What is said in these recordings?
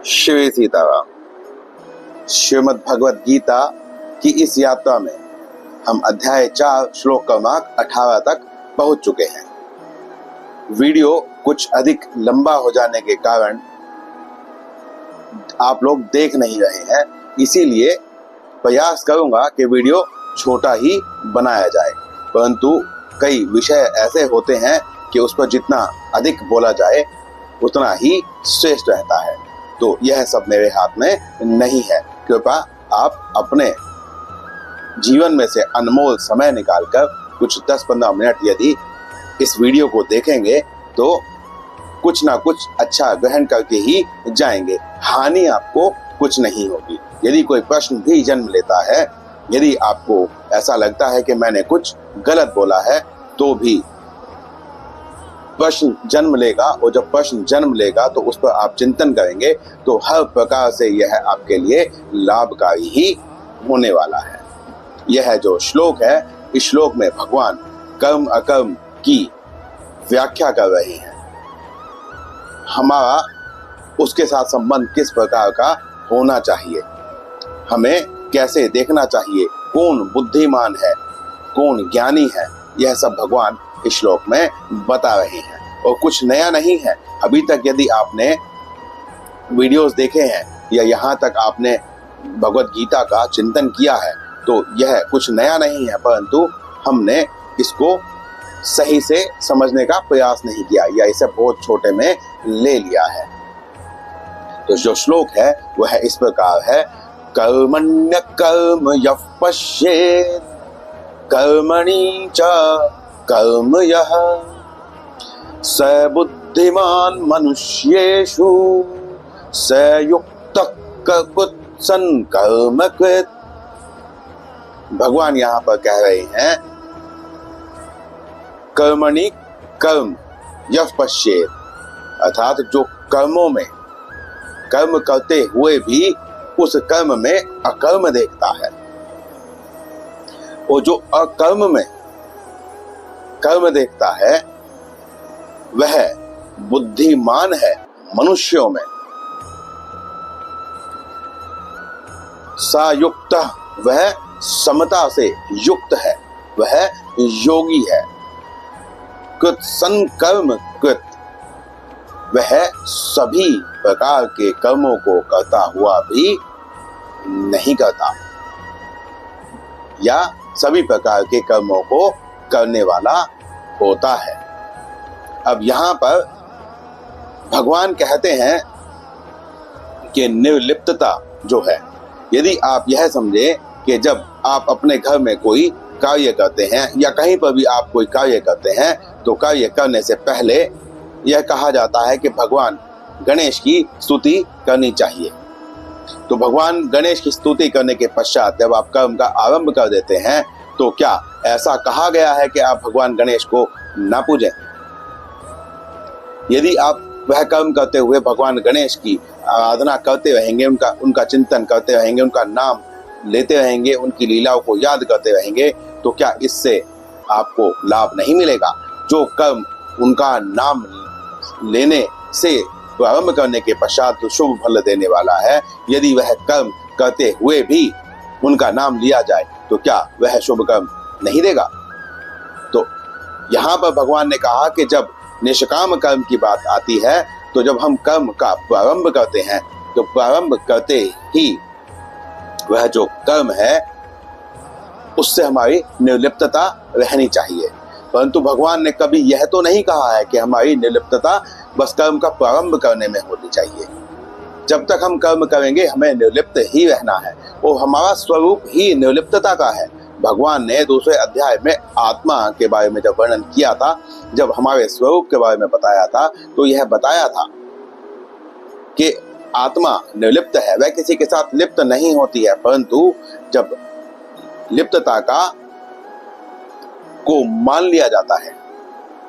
श्री सीताराम। श्रीमद् भगवद गीता की इस यात्रा में हम अध्याय 4 श्लोक क्रमांक 18 तक पहुंच चुके हैं। वीडियो कुछ अधिक लंबा हो जाने के कारण आप लोग देख नहीं रहे हैं, इसीलिए प्रयास करूंगा कि वीडियो छोटा ही बनाया जाए, परंतु कई विषय ऐसे होते हैं कि उस पर जितना अधिक बोला जाए उतना ही श्रेष्ठ रहता है। तो यह सब मेरे हाथ में नहीं है। कृपया आप अपने जीवन में से अनमोल समय निकालकर कुछ 10-15 मिनट यदि इस वीडियो को देखेंगे तो कुछ ना कुछ अच्छा ग्रहण करके ही जाएंगे। हानि आपको कुछ नहीं होगी। यदि कोई प्रश्न भी जन्म लेता है, यदि आपको ऐसा लगता है कि मैंने कुछ गलत बोला है, तो भी प्रश्न जन्म लेगा, और जब प्रश्न जन्म लेगा तो उस पर आप चिंतन करेंगे तो हर प्रकार से यह आपके लिए लाभकारी ही होने वाला है। यह जो श्लोक है, इस श्लोक में भगवान कर्म अकर्म की व्याख्या कर रहे हैं। हमारा उसके साथ संबंध किस प्रकार का होना चाहिए, हमें कैसे देखना चाहिए, कौन बुद्धिमान है, कौन ज्ञानी है, यह सब भगवान इस श्लोक में बता रहे हैं। और कुछ नया नहीं है। अभी तक यदि आपने वीडियोस देखे हैं या यहाँ तक आपने भगवद गीता का चिंतन किया है तो यह कुछ नया नहीं है, परंतु हमने इसको सही से समझने का प्रयास नहीं किया या इसे बहुत छोटे में ले लिया है। तो जो श्लोक है वह इस प्रकार है, कर्मण्य कर्म यः पश्येत् कर्मणि च कर्म यः स बुद्धिमान मनुष्येषु स युक्तः कुत्सन् कर्म कृत्। भगवान यहाँ पर कह रहे हैं, कर्मणि कर्म यः पश्येत्, अर्थात जो कर्मों में कर्म करते हुए भी उस कर्म में अकर्म देखता है, और जो अकर्म में कर्म देखता है वह बुद्धिमान है मनुष्यों में। सा युक्त, वह समता से युक्त है, वह योगी है। कृत संकर्म कृत, वह सभी प्रकार के कर्मों को करता हुआ भी नहीं करता, या सभी प्रकार के कर्मों को करने वाला होता है। अब यहाँ पर भगवान कहते हैं कि निर्लिप्तता जो है, यदि आप यह समझे कि जब आप अपने घर में कोई कार्य करते हैं या कहीं पर भी आप कोई कार्य करते हैं तो कार्य करने से पहले यह कहा जाता है कि भगवान गणेश की स्तुति करनी चाहिए। तो भगवान गणेश की स्तुति करने के पश्चात जब आप कर्म का आरंभ कर देते हैं तो क्या ऐसा कहा गया है कि आप भगवान गणेश को ना पूजें? यदि आप वह कर्म करते हुए भगवान गणेश की आराधना करते रहेंगे, उनका चिंतन करते रहेंगे, उनका नाम लेते रहेंगे, उनकी लीलाओं को याद करते रहेंगे, तो क्या इससे आपको लाभ नहीं मिलेगा? जो कर्म उनका नाम लेने से प्रारंभ करने के पश्चात जो शुभ फल देने वाला है, यदि वह कर्म करते हुए भी उनका नाम लिया जाए तो क्या वह शुभ कर्म नहीं देगा? तो यहाँ पर भगवान ने कहा कि जब निष्काम कर्म की बात आती है तो जब हम कर्म का प्रारंभ करते हैं तो प्रारंभ करते ही वह जो कर्म है उससे हमारी निर्लिप्तता रहनी चाहिए। परंतु भगवान ने कभी यह तो नहीं कहा है कि हमारी निर्लिप्तता बस कर्म का प्रारंभ करने में होनी चाहिए। जब तक हम कर्म करेंगे हमें निर्लिप्त ही रहना है, और हमारा स्वरूप ही निर्लिप्तता का है। भगवान ने दूसरे अध्याय में आत्मा के बारे में जब वर्णन किया था, जब हमारे स्वरूप के बारे में बताया था, तो यह बताया था कि आत्मा निर्लिप्त है, वह किसी के साथ लिप्त नहीं होती है, परंतु जब लिप्तता को मान लिया जाता है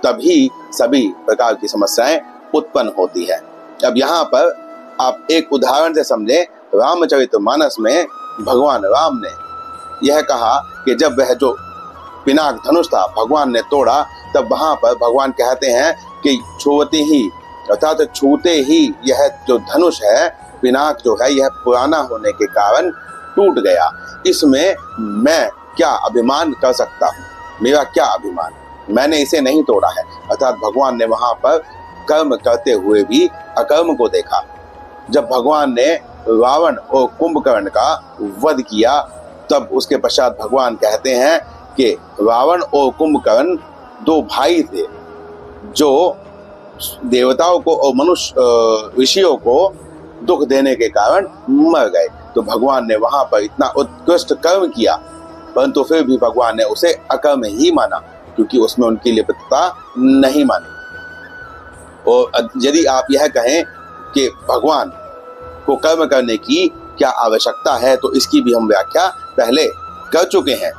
तभी सभी प्रकार की समस्याएं उत्पन्न होती है। अब यहाँ पर आप एक उदाहरण से समझे, रामचरितमानस में भगवान राम ने यह कहा कि जब वह जो पिनाक धनुष था भगवान ने तोड़ा, तब वहां पर भगवान कहते हैं कि छूते ही, अर्थात छूते ही यह जो धनुष है पिनाक जो है यह पुराना होने के कारण टूट गया, इसमें मैं क्या अभिमान कर सकता हूँ, मेरा क्या अभिमान, मैंने इसे नहीं तोड़ा है। अर्थात भगवान ने वहां पर कर्म करते हुए भी अकर्म को देखा। जब भगवान ने रावण और कुंभकर्ण का वध किया तब उसके पश्चात भगवान कहते हैं कि रावण और कुंभकर्ण दो भाई थे जो देवताओं को और मनुष्य ऋषियों को दुख देने के कारण मर गए। तो भगवान ने वहां पर इतना उत्कृष्ट कर्म किया, परंतु फिर भी भगवान ने उसे अकर्म ही माना, क्योंकि उसमें उनकी लिप्तता नहीं मानी। और यदि आप यह कहें कि भगवान को कर्म करने की क्या आवश्यकता है, तो इसकी भी हम व्याख्या पहले कर चुके हैं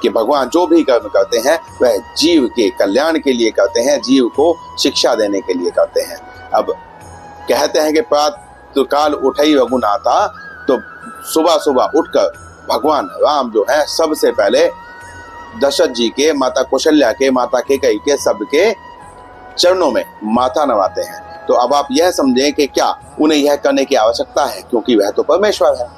कि भगवान जो भी कर्म करते हैं वह जीव के कल्याण के लिए करते हैं, जीव को शिक्षा देने के लिए करते हैं। अब कहते हैं कि प्रातःकाल उठई रघुनाथा, तो सुबह सुबह उठकर भगवान राम जो है सबसे पहले दशरथ जी के, माता कौशल्या के, माता कैकेयी के, सबके चरणों में माथा नवाते हैं। तो अब आप यह समझें कि क्या उन्हें यह करने की आवश्यकता है, क्योंकि वह तो परमेश्वर है।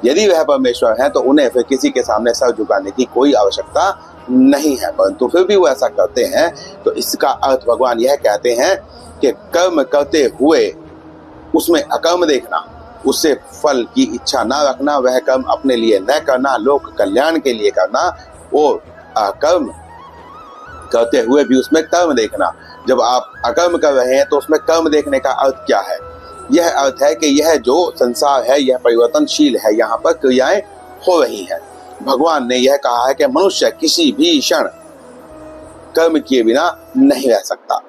यदि वह परमेश्वर है तो उन्हें फिर किसी के सामने सर झुकाने की कोई आवश्यकता नहीं है, परंतु फिर भी वो ऐसा करते हैं। तो इसका अर्थ भगवान यह कहते हैं कि कर्म करते हुए उसमें अकर्म देखना, उससे फल की इच्छा ना रखना, वह कर्म अपने लिए न करना, लोक कल्याण के लिए करना, और अकर्म करते हुए भी उसमें कर्म देखना। जब आप अकर्म कर रहे हैं तो उसमें कर्म देखने का अर्थ क्या है? यह अर्थ है कि यह जो संसार है यह परिवर्तनशील है, यहाँ पर क्रियाएं हो रही हैं। भगवान ने यह कहा है कि मनुष्य किसी भी क्षण कर्म किए बिना नहीं रह सकता।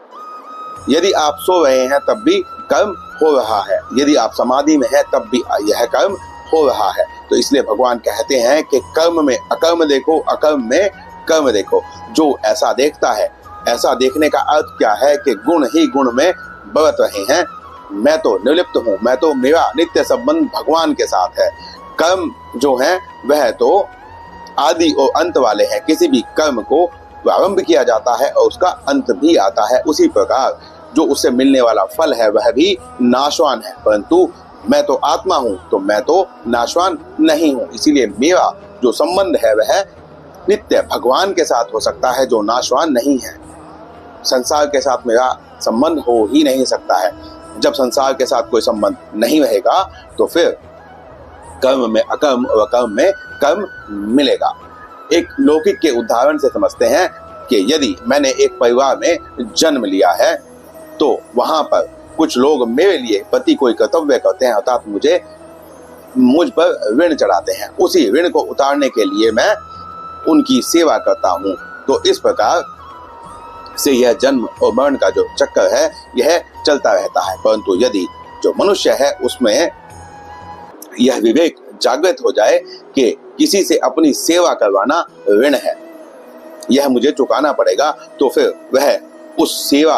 यदि आप सो रहे हैं तब भी कर्म हो रहा है, यदि आप समाधि में हैं तब भी यह कर्म हो रहा है। तो इसलिए भगवान कहते हैं कि कर्म में अकर्म देखो, अकर्म में कर्म देखो। जो ऐसा देखता है, ऐसा देखने का अर्थ क्या है कि गुण ही गुण में बरत रहे हैं। मैं तो निर्लिप्त हूँ, मैं तो, मेरा नित्य संबंध भगवान के साथ है। कर्म जो है वह तो आदि और अंत वाले हैं, किसी भी कर्म को प्रारंभ किया जाता है और उसका अंत भी आता है। उसी प्रकार जो उससे मिलने वाला फल है वह भी नाशवान है, परंतु मैं तो आत्मा हूँ, तो मैं तो नाशवान नहीं हूँ। इसीलिए मेरा जो संबंध है वह नित्य भगवान के साथ हो सकता है, जो नाशवान नहीं है। संसार के साथ मेरा संबंध हो ही नहीं सकता है। जब संसार के साथ कोई संबंध नहीं रहेगा तो फिर कर्म में अकर्म और अकर्म में कर्म मिलेगा। एक लौकिक के उदाहरण से समझते हैं कि यदि मैंने एक परिवार में जन्म लिया है तो वहां पर कुछ लोग मेरे लिए प्रति कोई कर्तव्य करते हैं, अर्थात मुझ पर ऋण चढ़ाते हैं। उसी ऋण को उतारने के लिए मैं उनकी सेवा करता हूँ। तो इस प्रकार से यह जन्म और मरण का जो चक्कर है यह चलता रहता है। परंतु यदि जो मनुष्य है उसमें यह विवेक जागृत हो जाए कि किसी से अपनी सेवा करवाना ऋण है, यह मुझे चुकाना पड़ेगा, तो फिर वह उस सेवा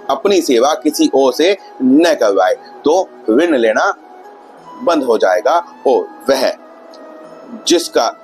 अपनी सेवा किसी और से न करवाए, तो ऋण लेना बंद हो जाएगा और वह जिसका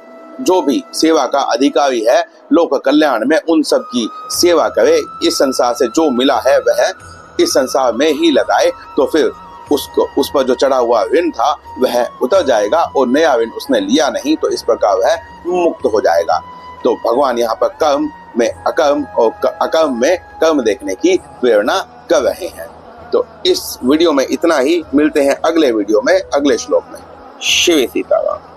जो भी सेवा का अधिकारी है लोक कल्याण में उन सब की सेवा करे। इस संसार से जो मिला है वह इस संसार में ही लगाए, तो फिर उस पर जो चढ़ा हुआ ऋण था वह उतर जाएगा और नया ऋण उसने लिया नहीं, तो इस प्रकार वह मुक्त हो जाएगा। तो भगवान यहाँ पर कर्म में अकर्म और अकर्म में कर्म देखने की प्रेरणा कर रहे हैं। तो इस वीडियो में इतना ही, मिलते हैं अगले वीडियो में अगले श्लोक में। शिव सीताराम।